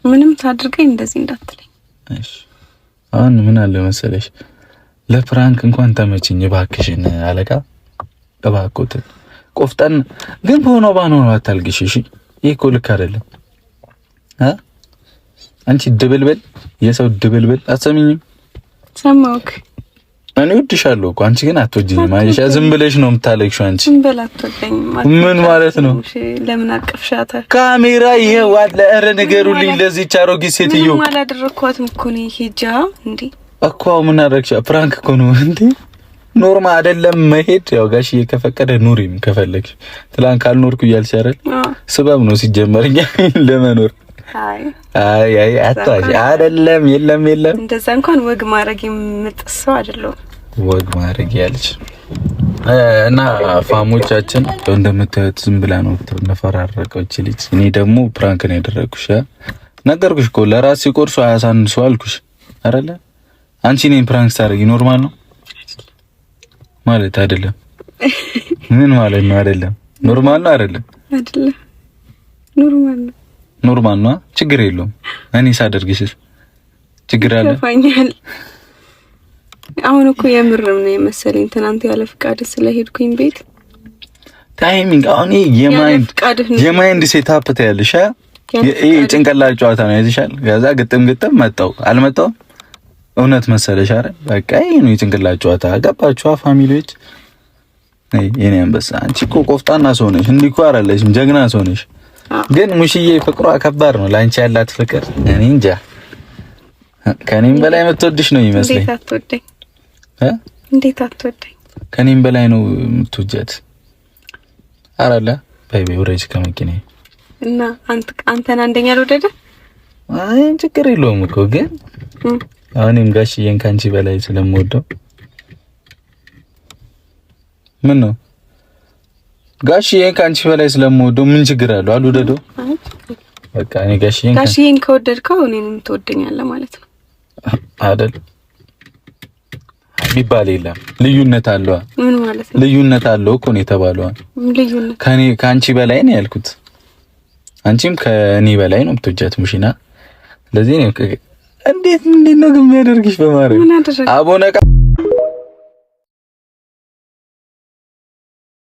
ምንም ታድርገኝ እንደዚህ እንዳትለኝ እሺ አሁን ምን አለ መሰለሽ ለፕራንክ እንኳን ተመችኝ እባክሽን አለቃ እባክዎት ቆፍጠን ግን ባኖ አታልግሽ እሺ ይሄ እኮ ልክ አይደለም አንቺ ድብልብል የሰው ድብልብል አትሰሚኝም ሰማውክ እኔ እወድሻለሁ እኮ አንቺ ግን አትወጂኝም አይሻ ዝም ብለሽ ነው የምታለቅሽው አንቺ ዝም ብላ አትወደኝም ምን ማለት ነው ለምን አቀፍሻታ ካሜራ ይሄው አለ ኧረ ንገሩልኝ ለዚህ አሮጊት ሴትዮ ምን አላደረኳትም እኮ ነው ሂጃ እንዴ እኮ ምን አደረግሽ ፕራንክ እኮ ነው እንዴ ኖርማል አይደለም መሄድ ያው ጋሽዬ ከፈቀደ ኑሪም ከፈለግሽ ትላንት ካልኖርኩ እያልሽ አይደል ስበብ ነው ሲጀመርኛ ለመኖር አይ አታሽ አይደለም የለም እንደዛ እንኳን ወግ ማድረግ የምጥሰው አይደለም ወግ ማድረግ ያልሽ እና ፋሞቻችን እንደምታዩት ዝም ብላ ነው ተነፈራረቀው እቺ ልጅ እኔ ደግሞ ፕራንክ ነው ያደረኩሽ ነገርኩሽ እኮ ለራሴ ቆርሶ አያሳንሱ አልኩሽ አይደለ አንቺ ነኝ ፕራንክ ታረጊ ኖርማል ነው ማለት አይደለም ምን ማለት ነው አይደለም ኖርማል ነው አይደለም ኖርማል ነው ችግር የለውም እኔ ሳደርግሽ ችግር አለ ተፋኛል አሁን እኮ የምርም ነው የመሰለኝ ትናንት ያለ ፍቃድ ስለሄድኩኝ ቤት ታይሚንግ አሁን የማይንድ ሴትአፕ ታያለሽ ይሄ ጭንቅላት ጨዋታ ነው ያዝሻል ከዛ ግጥም መጣው አልመጣው እውነት መሰለሽ አይደል በቃ ይሄ ነው የጭንቅላት ጨዋታ አገባችሁ ፋሚሊዎች የኔ አንበሳ አንቺ እኮ ቆፍጣና ሰው ነሽ እንዲህ እኮ አይደለሽም ጀግና ሰው ነሽ ግን ሙሽዬ ፍቅሯ ከባድ ነው ላንቺ ያላት ፍቅር እኔ እንጃ ከኔም በላይ የምትወድሽ ነው ይመስለኝ እንዴት አትወደኝ ከኔም በላይ ነው የምትወጃት አራላ ባይቤ ወሬጅ ከመኪና እና አንተን አንደኛ ልወደደ አይ ችግር የለውም እኮ ግን አሁንም ጋሽዬን ካንቺ በላይ ስለምወደው ምን ነው ጋሽዬን ካንቺ በላይ ስለምወደው ምን ችግር አለው አልወደደው በቃ እኔ ጋሽዬን ከወደድከው እኔንም ትወደኛለህ ማለት ነው አይደል ቢባል የለም ልዩነት አለው ምን ማለት ነው ልዩነት አለው እኮ ነው የተባለው ልዩነት ካንቺ በላይ ነው ያልኩት አንቺም ከኔ በላይ ነው የምትወጃት ሙሽና ስለዚህ ነው እንዴት ነው ግን የሚያደርግሽ በማረግ አቦነቃ